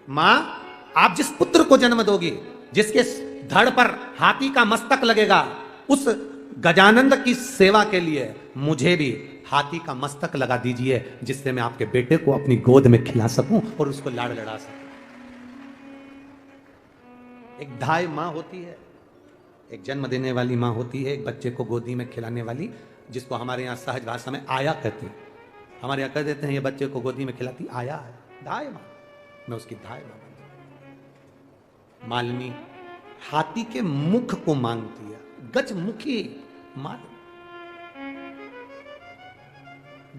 मां, आप जिस पुत्र को जन्म दोगी, जिसके धड़ पर हाथी का मस्तक लगेगा, उस गजानंद की सेवा के लिए मुझे भी हाथी का मस्तक लगा दीजिए, जिससे मैं आपके बेटे को अपनी गोद में खिला सकूं और उसको लाड़ लड़ा सकूं। एक धाय मां होती है, एक जन्म देने वाली मां होती है, एक बच्चे को गोदी में खिलाने वाली, जिसको हमारे यहां सहज भाषा में आया कहते हैं। हमारे यहां कह देते हैं ये बच्चे को गोदी में खिलाती आया है, धाय मां। मैं उसकी धाय मां बन। मालिनी हाथी के मुख को मांगती है, गजमुखी मालिनी,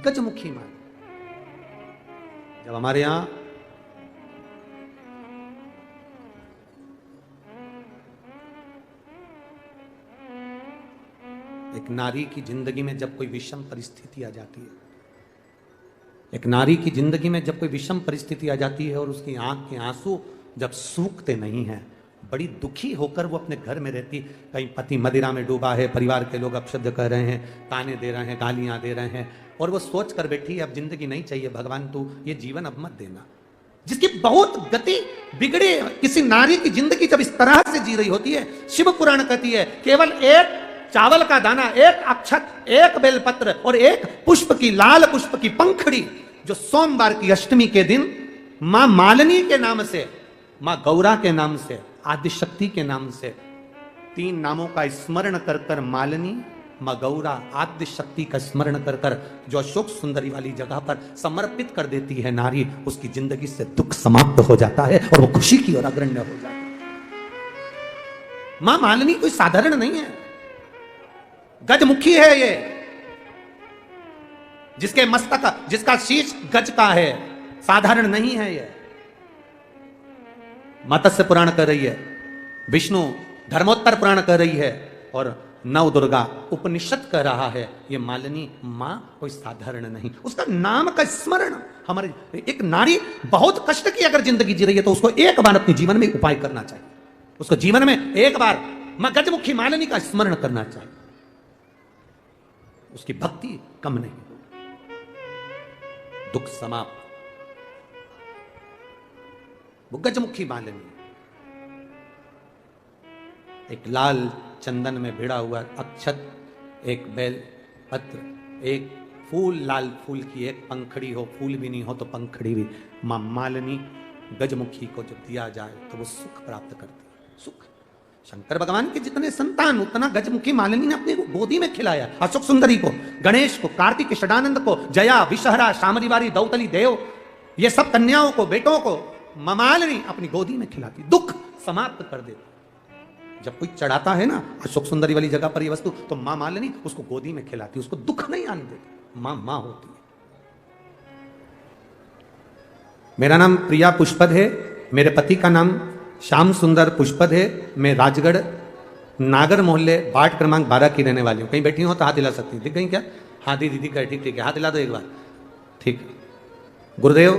गजमुखी मालिनी। जब हमारे यहां एक नारी की जिंदगी में जब कोई विषम परिस्थिति आ जाती है, एक नारी की जिंदगी में जब कोई विषम परिस्थिति आ जाती है और उसकी आंख के आंसू जब सूखते नहीं हैं, बड़ी दुखी होकर वो अपने घर में रहती, कहीं पति मदिरा में डूबा है, परिवार के लोग अपशब्द कह रहे हैं, ताने दे रहे हैं, गालियां दे रहे हैं, और वो सोच कर बैठी है अब जिंदगी नहीं चाहिए भगवान, तू ये जीवन अब मत देना। जिसकी बहुत गति बिगड़े किसी नारी की जिंदगी जब इस तरह से जी रही होती है, शिव पुराण कहती है केवल एक चावल का दाना, एक अक्षत, एक बेलपत्र और एक पुष्प की, लाल पुष्प की पंखड़ी, जो सोमवार की अष्टमी के दिन मां मालिनी के नाम से, मां गौरा के नाम से, आदिशक्ति के नाम से, 3 नामों का स्मरण कर कर मालिनी, मां गौरा, आदिशक्ति का स्मरण कर कर जो अशोक सुंदरी वाली जगह पर समर्पित कर देती है नारी, उसकी जिंदगी से दुख समाप्त हो जाता है और वो खुशी की ओर अग्रण्य हो जाती है। मां मालिनी कोई साधारण नहीं है, गजमुखी है ये, जिसके मस्तक, जिसका शीश गज का है, साधारण नहीं है ये। मत्स्य पुराण कह रही है, विष्णु धर्मोत्तर पुराण कह रही है, और नव दुर्गा उपनिषद कह रहा है, ये मालिनी मां कोई साधारण नहीं। उसका नाम का स्मरण, हमारे एक नारी बहुत कष्ट की अगर जिंदगी जी रही है तो उसको एक बार अपने जीवन में उपाय करना चाहिए, उसको जीवन में एक बार मां गजमुखी मालिनी का स्मरण करना चाहिए। उसकी भक्ति कम नहीं, दुख समाप्त। वो गजमुखी मालिनी, एक लाल चंदन में भिड़ा हुआ अक्षत, एक बेल पत्र, एक फूल, लाल फूल की एक पंखड़ी हो, फूल भी नहीं हो तो पंखड़ी भी, मां मालिनी गजमुखी को जब दिया जाए तो वो सुख प्राप्त करती है। सुख, शंकर भगवान के जितने संतान उतना गजमुखी मालिनी ने अपनी गोदी में खिलाया। अशोक सुंदरी को, गणेश को, कार्तिक षडानंद को, जया, विषहरा, शामरीवारी, दौतली, देव, ये सब कन्याओं को, बेटों को मां मालिनी अपनी गोदी में खिलाती, दुख समाप्त कर देती। जब कोई चढ़ाता है ना अशोक सुंदरी वाली जगह पर ये वस्तु, तो मां मालिनी उसको गोदी में खिलाती, उसको दुख नहीं आने देती। मां मां होती है। मेरा नाम प्रिया पुष्पद है, मेरे पति का नाम श्याम सुंदर पुष्पद है। मैं राजगढ़ नागर मोहल्ले वार्ड क्रमांक 12 की रहने वाली हूँ। कहीं बैठी हो तो हाथ हिला सकती है, दिख गई क्या? हाँ दीदी दिख गए, ठीक ठीक है, हाथ हिला दो एक बार। ठीक, गुरुदेव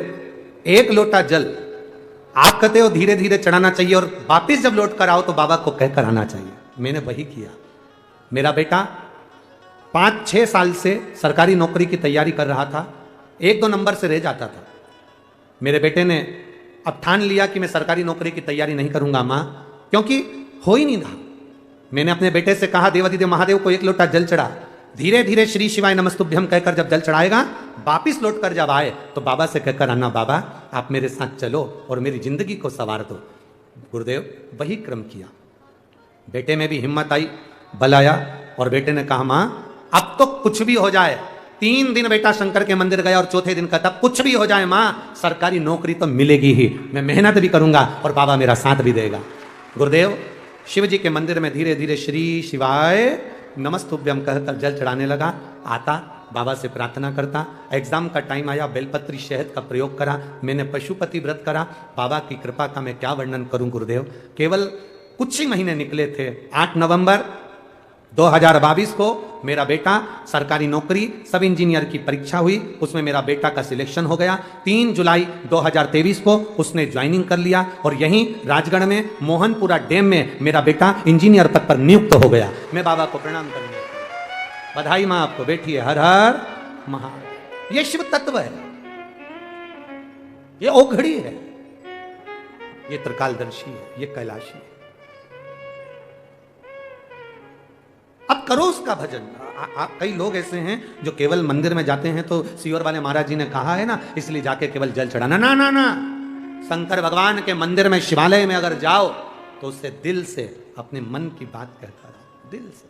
एक लोटा जल आप कहते हो धीरे धीरे चढ़ाना चाहिए और वापिस जब लौट कर आओ तो बाबा को कहकर आना चाहिए। मैंने वही किया। मेरा बेटा 5-6 साल से सरकारी नौकरी की तैयारी कर रहा था, 1-2 नंबर से रह जाता था। मेरे बेटे ने अब ठान लिया कि मैं सरकारी नौकरी की तैयारी नहीं करूंगा मां, क्योंकि हो ही नहीं रहा। मैंने अपने बेटे से कहा देवादिदेव महादेव को 1 लोटा जल चढ़ा, धीरे धीरे श्री शिवाय नमस्तुभ्यम कहकर जब जल चढ़ाएगा, वापिस लौट कर जब आए तो बाबा से कहकर आना, बाबा आप मेरे साथ चलो और मेरी जिंदगी को संवार दो। गुरुदेव वही क्रम किया। बेटे में भी हिम्मत आई, बल आया, और बेटे ने कहा मां अब तो कुछ भी हो जाए। 3 दिन बेटा शंकर के मंदिर गया और चौथे दिन कहता कुछ भी हो जाए मां, सरकारी नौकरी तो मिलेगी ही, मैं मेहनत भी करूंगा और बाबा मेरा साथ भी देगा। गुरुदेव शिव जी के मंदिर में धीरे धीरे श्री शिवाय नमस्तुभ्यम कहकर जल चढ़ाने लगा। आता, बाबा से प्रार्थना करता। एग्जाम का टाइम आया, बेलपत्री शहद का प्रयोग करा, मैंने पशुपति व्रत करा। बाबा की कृपा का मैं क्या वर्णन करूं गुरुदेव। केवल कुछ ही महीने निकले थे। 8 नवंबर 2022 को मेरा बेटा सरकारी नौकरी सब इंजीनियर की परीक्षा हुई, उसमें मेरा बेटा का सिलेक्शन हो गया। 3 जुलाई 2023 को उसने ज्वाइनिंग कर लिया और यहीं राजगढ़ में मोहनपुरा डैम में मेरा बेटा इंजीनियर पद पर नियुक्त हो गया। मैं बाबा को प्रणाम करूंगा। बधाई मां आपको, बैठी है। हर हर महादेव। ये शिव तत्व है, ये ओघड़ी है। ये त्रिकालदर्शी है, ये कैलाशी है। अब करो उसका भजन। कई लोग ऐसे हैं जो केवल मंदिर में जाते हैं, तो सीवर वाले महाराज जी ने कहा है ना, इसलिए जाके केवल जल चढ़ाना। ना ना ना, शंकर भगवान के मंदिर में, शिवालय में अगर जाओ तो उससे दिल से अपने मन की बात कहता रहो, दिल से।